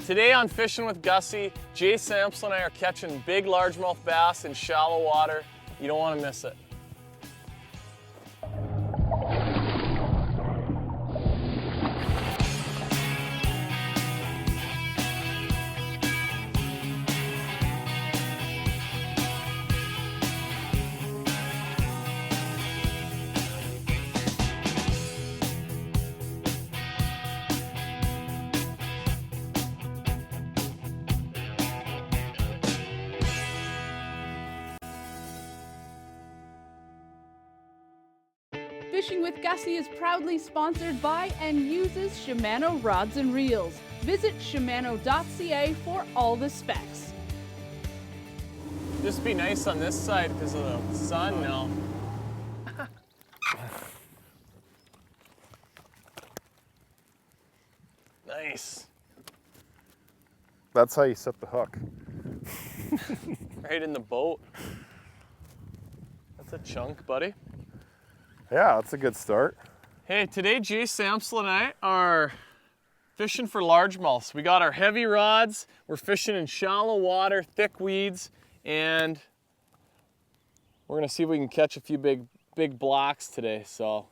Today on Fishing with Gussy, Jay Sampson and I are catching big largemouth bass in shallow water. You don't want to miss it. Fishing with Gussy is proudly sponsored by and uses Shimano rods and reels. Visit Shimano.ca for all the specs. Just be nice on this side because of the sun now. Nice. That's how you set the hook. Right in the boat. That's a chunk, buddy. Yeah, that's a good start. Hey, today Jay Sampson and I are fishing for largemouths. We got our heavy rods, we're fishing in shallow water, thick weeds, and we're gonna see if we can catch a few big blocks today. So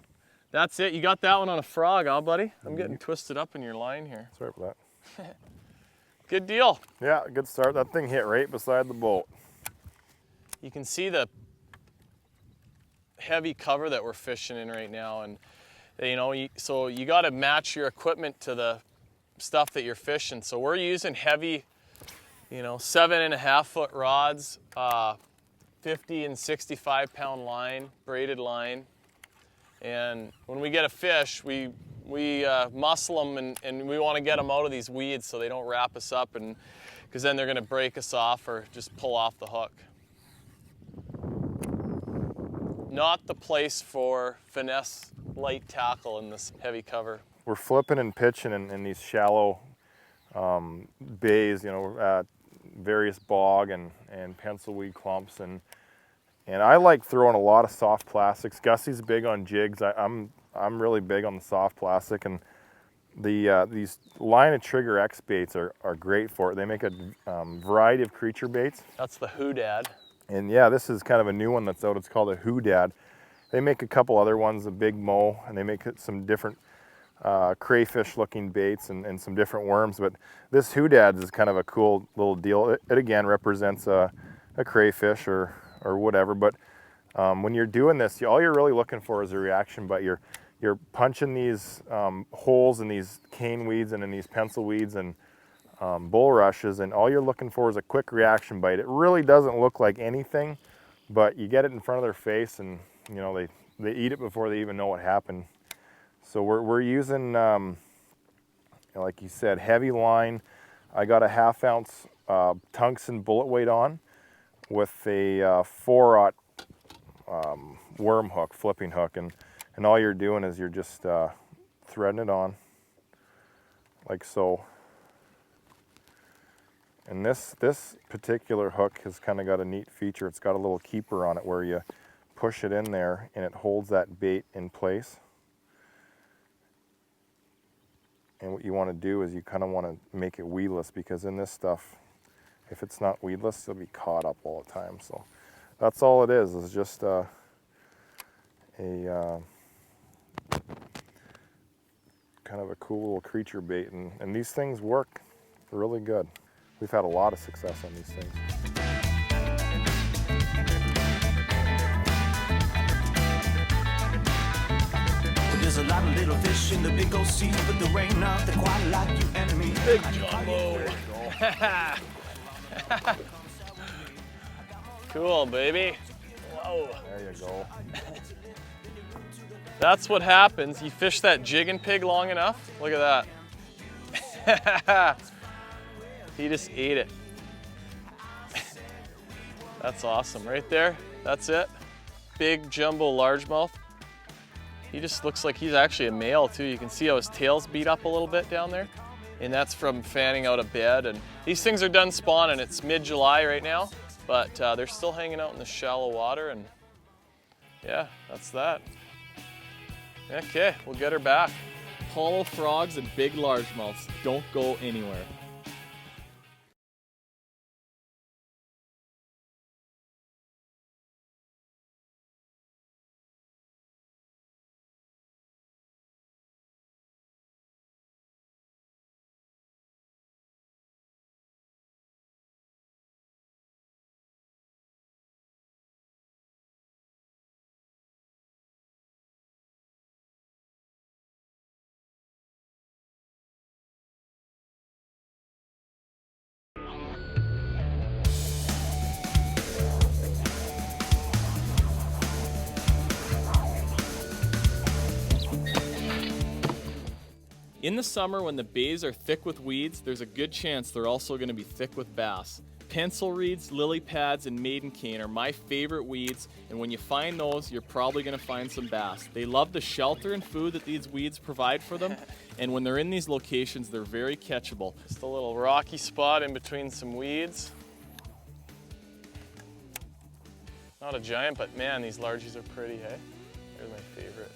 that's it. You got that one on a frog, huh, buddy? I'm getting twisted up in your line here. Sorry for that. Good deal. Yeah, good start. That thing hit right beside the boat. You can see the heavy cover that we're fishing in right now, and so you got to match your equipment to the stuff that you're fishing. So we're using heavy, 7.5 foot rods, 50 and 65 pound line, braided line. And when we get a fish, we muscle them and we want to get them out of these weeds so they don't wrap us up, and because then they're going to break us off or just pull off the hook. Not the place for finesse light tackle in this heavy cover. We're flipping and pitching in these shallow bays, various bog and pencilweed clumps, and I like throwing a lot of soft plastics. Gussy's big on jigs. I'm really big on the soft plastic, and these line and trigger X baits are great for it. They make a variety of creature baits. That's the Hoodad. And yeah, this is kind of a new one that's out. It's called a Hoodad. They make a couple other ones, a Big Mo, and they make some different crayfish looking baits and some different worms. But this Hoodad is kind of a cool little deal. It again represents a crayfish or whatever. But when you're doing this, all you're really looking for is a reaction bite. You're punching these holes in these cane weeds and in these pencil weeds and bulrushes, and all you're looking for is a quick reaction bite. It really doesn't look like anything, but you get it in front of their face, and they eat it before they even know what happened. So we're using, like you said, heavy line. I got a 1/2 ounce tungsten bullet weight on with a 4/0 worm hook, flipping hook, and all you're doing is you're just threading it on like so. And this particular hook has kind of got a neat feature. It's got a little keeper on it where you push it in there and it holds that bait in place. And what you want to do is you kind of want to make it weedless, because in this stuff, if it's not weedless, it'll be caught up all the time. So that's all it is just a kind of a cool little creature bait. And these things work really good. We've had a lot of success on these things. There's a lot of little fish in the big old sea, but there ain't nothing quite like you and me. Big jumbo. Cool, baby. Whoa. There you go. That's what happens. You fish that jigging pig long enough. Look at that. He just ate it. That's awesome. Right there, that's it. Big jumbo largemouth. He just looks like he's actually a male too. You can see how his tail's beat up a little bit down there. And that's from fanning out a bed. And these things are done spawning. It's mid-July right now, but they're still hanging out in the shallow water, and yeah, that's that. Okay, we'll get her back. Hollow frogs and big largemouths don't go anywhere. In the summer when the bays are thick with weeds, there's a good chance they're also going to be thick with bass. Pencil reeds, lily pads, and maiden cane are my favorite weeds, and when you find those, you're probably going to find some bass. They love the shelter and food that these weeds provide for them, and when they're in these locations, they're very catchable. Just a little rocky spot in between some weeds. Not a giant, but man, these largies are pretty, hey? They're my favorite.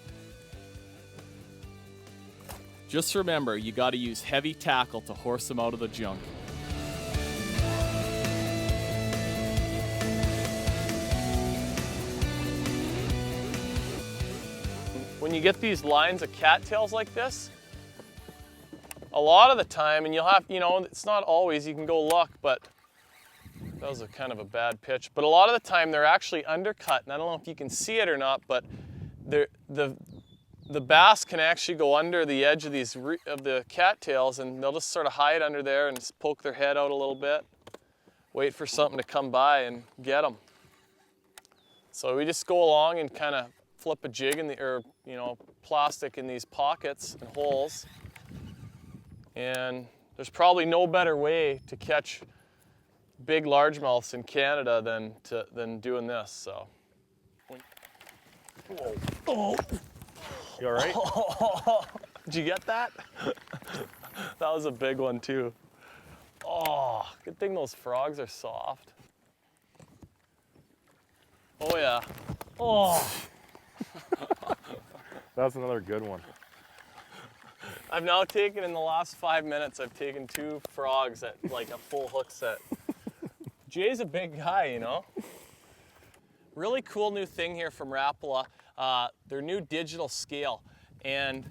Just remember, you got to use heavy tackle to horse them out of the junk. When you get these lines of cattails like this, a lot of the time, and you'll have, you know, it's not always, you can go look, but that was a kind of a bad pitch. But a lot of the time they're actually undercut, and I don't know if you can see it or not, but the bass can actually go under the edge of these of the cattails, and they'll just sort of hide under there and just poke their head out a little bit, wait for something to come by and get them. So we just go along and kind of flip a jig in the, or you know, plastic in these pockets and holes, and there's probably no better way to catch big largemouths in Canada than doing this. So. Whoa. Oh. You all right? Did you get that? That was a big one too. Oh, good thing those frogs are soft. Oh yeah. Oh. That's another good one. I've now taken, in the last 5 minutes, I've taken 2 frogs at like a full hook set. Jay's a big guy, you know. Really cool new thing here from Rapala, their new digital scale. And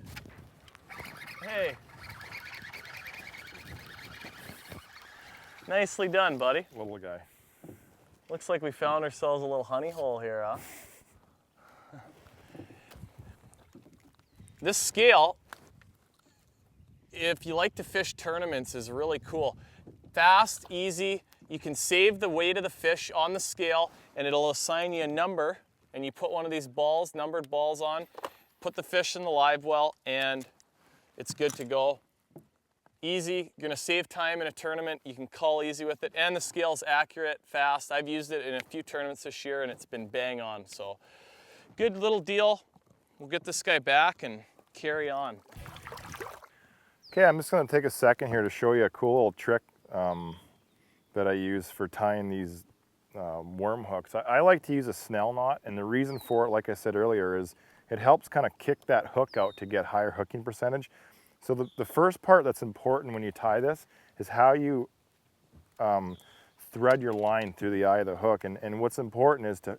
hey, nicely done, buddy. Little guy. Looks like we found ourselves a little honey hole here, huh? This scale, if you like to fish tournaments, is really cool. Fast, easy. You can save the weight of the fish on the scale, and it'll assign you a number, and you put one of these balls, numbered balls on, put the fish in the live well, and it's good to go. Easy. You're gonna save time in a tournament. You can cull easy with it, and the scale's accurate, fast. I've used it in a few tournaments this year, and it's been bang on. So good little deal. We'll get this guy back and carry on. Okay, I'm just going to take a second here to show you a cool little trick that I use for tying these worm hooks. I like to use a snell knot, and the reason for it, like I said earlier, is it helps kind of kick that hook out to get higher hooking percentage. So the first part that's important when you tie this is how you thread your line through the eye of the hook. And what's important is to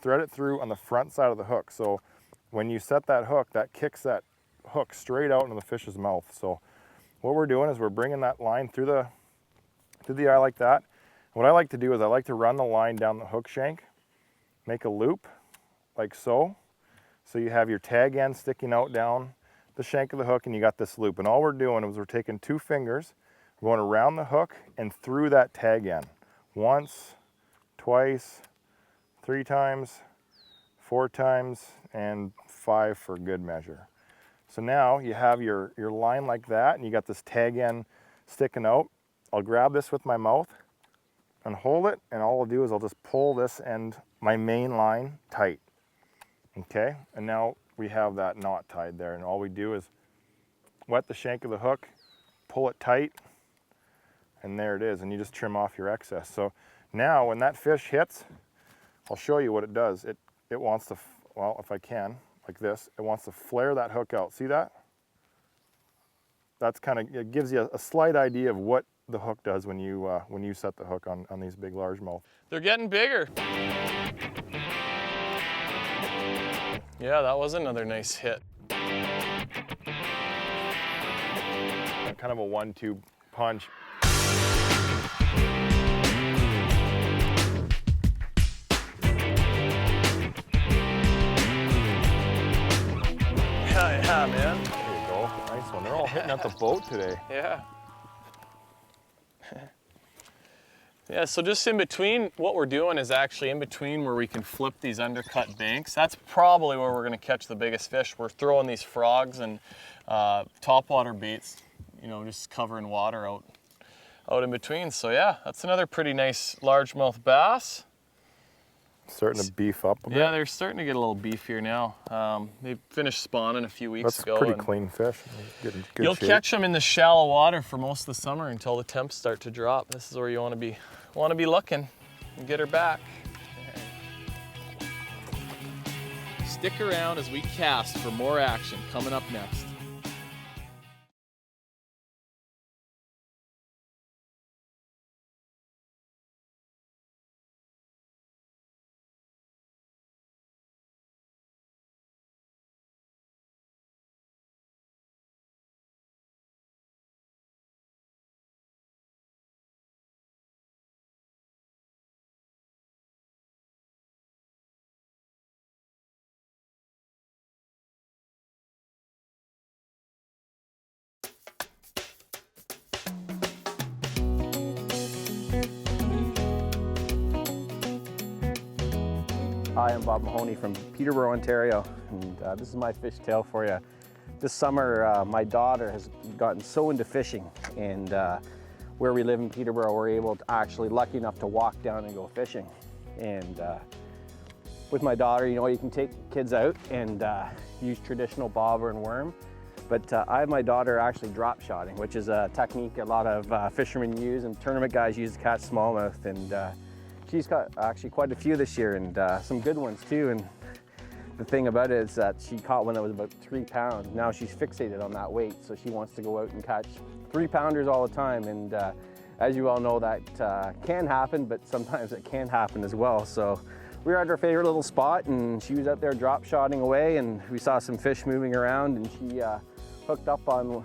thread it through on the front side of the hook. So when you set that hook, that kicks that hook straight out into the fish's mouth. So what we're doing is we're bringing that line through the eye like that. What I like to do is I like to run the line down the hook shank, make a loop like so. So you have your tag end sticking out down the shank of the hook, and you got this loop. And all we're doing is we're taking 2 fingers, we're going around the hook and through that tag end. Once, twice, 3 times, 4 times, and 5 for good measure. So now you have your line like that, and you got this tag end sticking out. I'll grab this with my mouth and hold it, and all I'll do is I'll just pull this end, my main line, tight. Okay, and now we have that knot tied there, and all we do is wet the shank of the hook, pull it tight, and there it is, and you just trim off your excess. So now when that fish hits, I'll show you what it does. It wants to, well, if I can, like this, it wants to flare that hook out. See that? That's kind of, it gives you a slight idea of what the hook does when you set the hook on these big largemouth. They're getting bigger. Yeah, that was another nice hit. Kind of a 1-2 punch. Yeah, man. There you go. Nice one. They're all hitting at the boat today. Yeah. Yeah, so just in between, what we're doing is actually in between where we can flip these undercut banks. That's probably where we're gonna catch the biggest fish. We're throwing these frogs and topwater baits, you know, just covering water out in between. So yeah, that's another pretty nice largemouth bass. Starting to beef up a bit. Yeah, they're starting to get a little beefier now. They finished spawning a few weeks ago. That's pretty clean fish. Good You'll shape. catch them in the shallow water for most of the summer until the temps start to drop. This is where you want to be looking and get her back. Stick around as we cast for more action coming up next. Hi, I'm Bob Mahoney from Peterborough, Ontario, and this is my fish tale for you. This summer, my daughter has gotten so into fishing, and where we live in Peterborough, we're able to actually, lucky enough to walk down and go fishing. And with my daughter, you know, you can take kids out and use traditional bobber and worm, but I have my daughter actually drop shotting, which is a technique a lot of fishermen use and tournament guys use to catch smallmouth. And she's got actually quite a few this year, and some good ones too. And the thing about it is that she caught one that was about 3 pounds. Now she's fixated on that weight, so she wants to go out and catch 3-pounders all the time. And as you all know, that can happen, but sometimes it can happen as well. So we were at our favorite little spot, and she was out there drop shotting away, and we saw some fish moving around, and she hooked up on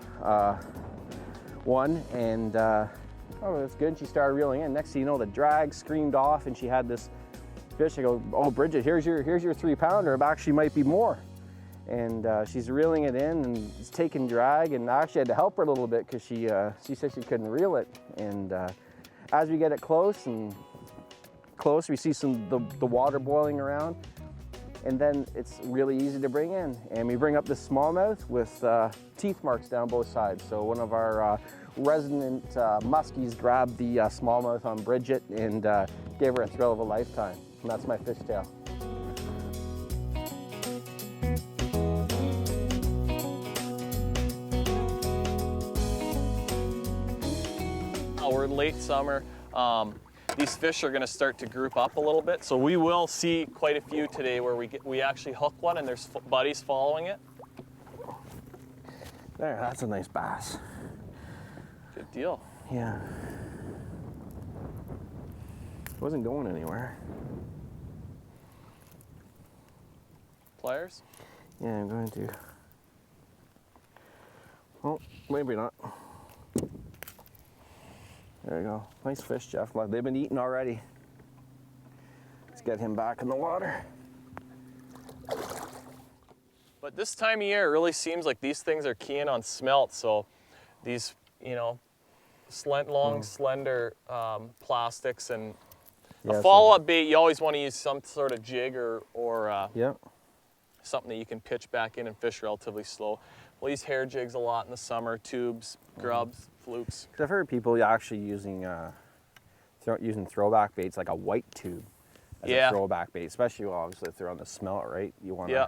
one, and oh, that's good. She started reeling in. Next thing you know, the drag screamed off, and she had this fish. I go, "Oh, Bridget, here's your 3-pounder. It actually might be more." And she's reeling it in, and it's taking drag. And I actually had to help her a little bit because she said she couldn't reel it. And as we get it close, we see the water boiling around, and then it's really easy to bring in. And we bring up the smallmouth with teeth marks down both sides. So one of our resident muskies grabbed the smallmouth on Bridget and gave her a thrill of a lifetime. And that's my fish tale. We're in late summer. These fish are going to start to group up a little bit, so we will see quite a few today where we actually hook one and there's buddies following it. There, that's a nice bass. Good deal. Yeah. Wasn't going anywhere. Pliers? Yeah, I'm going to. Oh, maybe not. There you go. Nice fish, Jeff. They've been eating already. Let's get him back in the water. But this time of year, it really seems like these things are keying on smelt. So these, you know, long, slender plastics, and a follow-up bait, you always want to use some sort of jig or yeah, something that you can pitch back in and fish relatively slow. We'll use hair jigs a lot in the summer, tubes, grubs, flukes. I've heard people actually using throwback baits, like a white tube as a throwback bait, especially obviously if they're on the smelt, right? You want to. Yeah.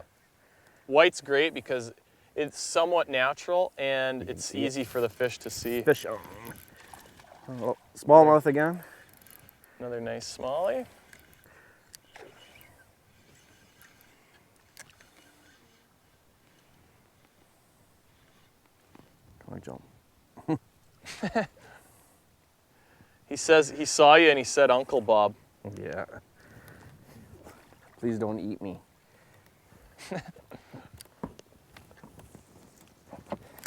White's great because it's somewhat natural and it's easy for the fish to see. Fish. Oh, smallmouth again. Another nice smallie. Come on, jump. He says he saw you and he said, "Uncle Bob." Yeah. Please don't eat me.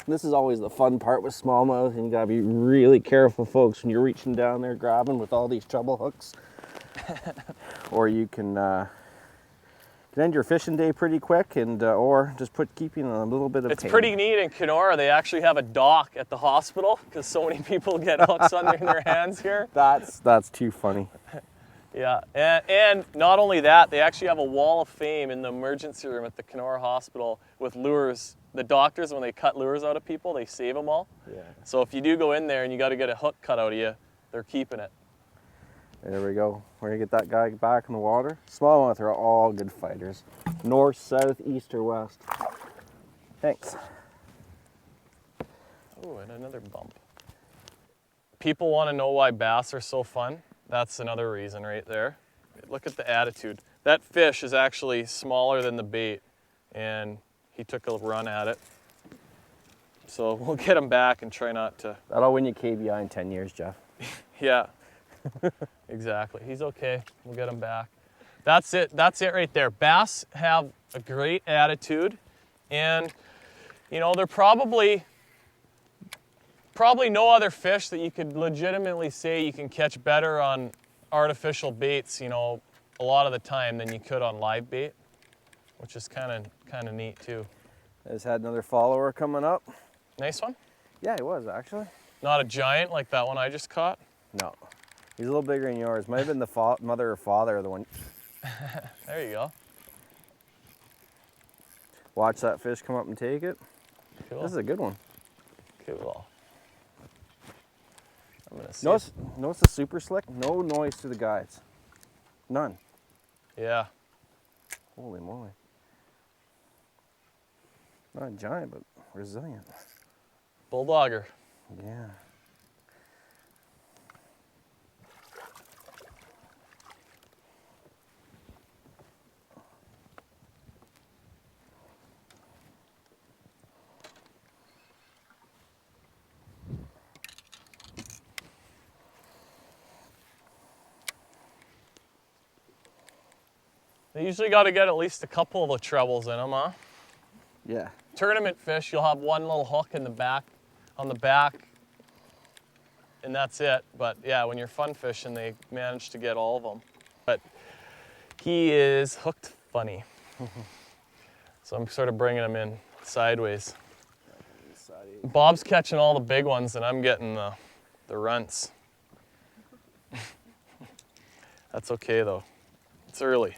This is always the fun part with smallmouth, and you gotta be really careful, folks, when you're reaching down there grabbing with all these treble hooks. Or you can can end your fishing day pretty quick, and or just keeping a little bit of It's pain. pretty neat in Kenora. They actually have a dock at the hospital because so many people get hooks in their hands here. That's too funny. Yeah, and not only that, they actually have a wall of fame in the emergency room at the Kenora Hospital with lures. The doctors, when they cut lures out of people, they save them all. Yeah. So if you do go in there and you got to get a hook cut out of you, they're keeping it. There we go. We're gonna get that guy back in the water. Smallmouth are all good fighters. North, south, east, or west. Thanks. Oh, and another bump. People want to know why bass are so fun. That's another reason right there. Look at the attitude. That fish is actually smaller than the bait, and he took a run at it. So we'll get him back and try not to. That'll win you KBI in 10 years, Jeff. Yeah, exactly. He's okay. We'll get him back. That's it. That's it right there. Bass have a great attitude, and you know, they're probably no other fish that you could legitimately say you can catch better on artificial baits, you know, a lot of the time than you could on live bait, which is kind of neat too. I just had another follower coming up. Nice one. Yeah, he was actually. Not a giant like that one I just caught. No, he's a little bigger than yours. Might have been the mother or father of the one. There you go. Watch that fish come up and take it. Cool. This is a good one. Cool. I'm gonna see. Notice the super slick. No noise to the guides. None. Yeah. Holy moly. Not a giant, but resilient. Bulldogger. Yeah. They usually got to get at least a couple of the trebles in them, huh? Yeah. Tournament fish, you'll have one little hook in the back, on the back, and that's it. But yeah, when you're fun fishing, they manage to get all of them. But he is hooked funny. So I'm sort of bringing him in sideways. Bob's catching all the big ones, and I'm getting the runts. That's okay though. It's early.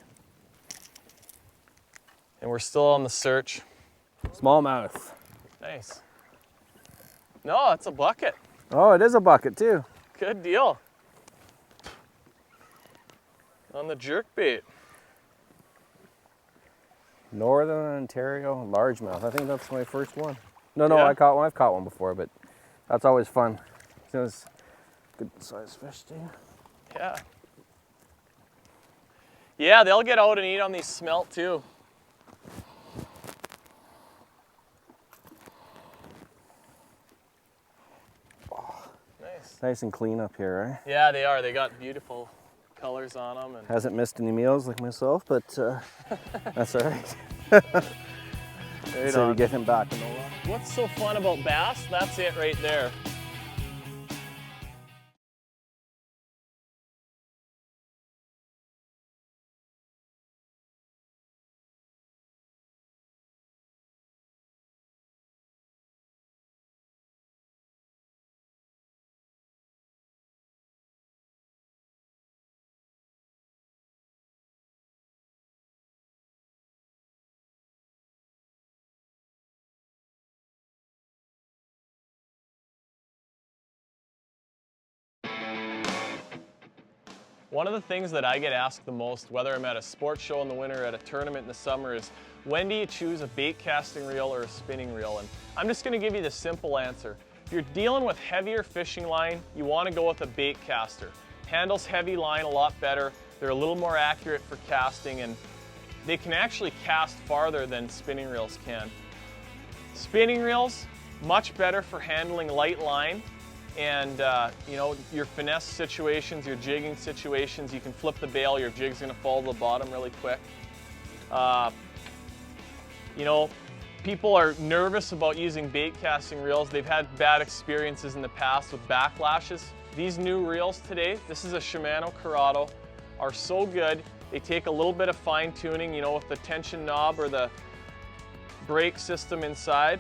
And we're still on the search. Smallmouth. Nice. No, it's a bucket. Oh, it is a bucket too. Good deal. On the jerk bait. Northern Ontario largemouth. I think that's my first one. No, Yeah. I caught one. I've caught one before, but that's always fun. It's good sized fish too. Yeah. Yeah, they'll get out and eat on these smelt too. Nice. Nice and clean up here, right? Yeah, they are. They got beautiful colors on them. And Hasn't missed any meals like myself, but that's all right. right So we on. get him back in the water. What's so fun about bass? That's it right there. One of the things that I get asked the most, whether I'm at a sports show in the winter or at a tournament in the summer, is when do you choose a bait casting reel or a spinning reel? And I'm just going to give you the simple answer. If you're dealing with heavier fishing line, you want to go with a bait caster. Handles heavy line a lot better. They're a little more accurate for casting, and they can actually cast farther than spinning reels can. Spinning reels, much better for handling light line. And you know, your finesse situations, your jigging situations, you can flip the bail, your jig's gonna fall to the bottom really quick. You know, people are nervous about using bait casting reels. They've had bad experiences in the past with backlashes. These new reels today, this is a Shimano Corrado. are so good. They take a little bit of fine tuning, you know, with the tension knob or the brake system inside,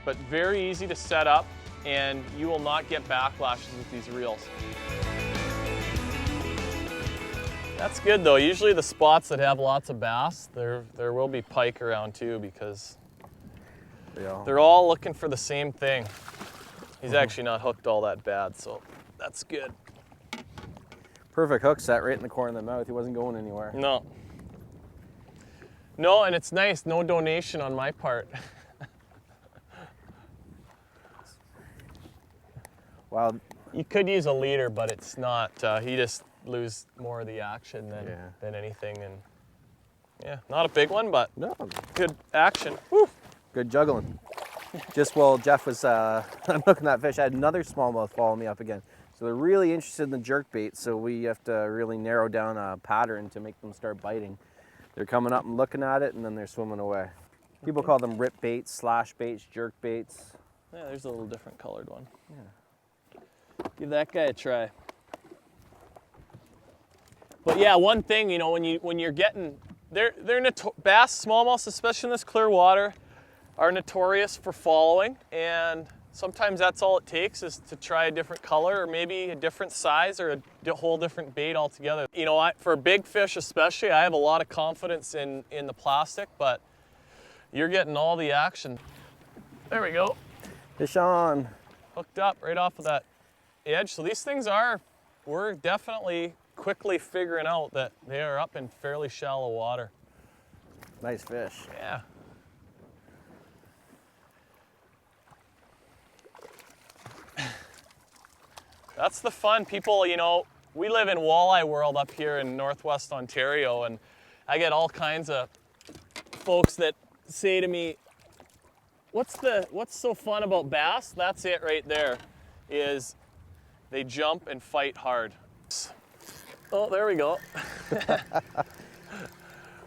but very easy to set up, and you will not get backlashes with these reels. That's good though. Usually the spots that have lots of bass, there will be pike around too, because they're all looking for the same thing. He's actually not hooked all that bad, so that's good. Perfect hook set right in the corner of the mouth. He wasn't going anywhere. No. No, and it's nice, no donation on my part. Well, You could use a leader, but it's not, he just lose more of the action than anything. And yeah, not a big one, but no, good action. Woo. good juggling. Just while Jeff was hooking that fish, I had another smallmouth follow me up again. So they're really interested in the jerk bait, so we have to really narrow down a pattern to make them start biting. They're coming up and looking at it, and then they're swimming away. People call them rip baits, slash baits, jerk baits. Yeah, there's a little different colored one. Yeah. Give that guy a try. But yeah, one thing, you know, when you're getting, bass, smallmouths, especially in this clear water, are notorious for following, and sometimes that's all it takes is to try a different color or maybe a different size or a whole different bait altogether. You know, for big fish especially, I have a lot of confidence in the plastic, but you're getting all the action. There we go. Fish on. Hooked up right off of that edge. So these things we're definitely quickly figuring out that they are up in fairly shallow water. Nice fish. Yeah. That's the fun. People, you know, we live in walleye world up here in Northwest Ontario, and I get all kinds of folks that say to me, what's so fun about bass? That's it right there, is they jump and fight hard. Oh, there we go.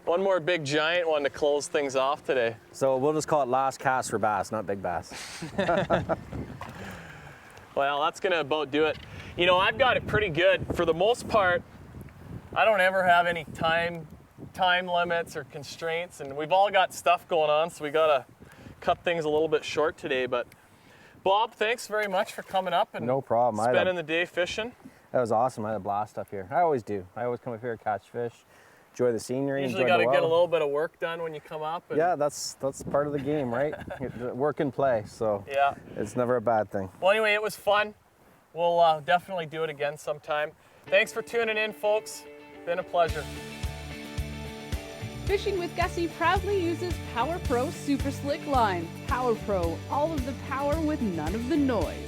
One more big giant one to close things off today. So we'll just call it last cast for bass, not big bass. Well, that's gonna about do it. You know, I've got it pretty good. For the most part, I don't ever have any time limits or constraints, and we've all got stuff going on, so we gotta cut things a little bit short today. But Bob, thanks very much for coming up and no problem. Spending the day fishing. That was awesome. I had a blast up here. I always do. I always come up here to catch fish, enjoy the scenery. Usually got to get a little bit of work done when you come up. And yeah, that's part of the game, right? Work and play. So yeah, it's never a bad thing. Well, anyway, it was fun. We'll definitely do it again sometime. Thanks for tuning in, folks. Been a pleasure. Fishing with Gussy proudly uses Power Pro Super Slick line. Power Pro, all of the power with none of the noise.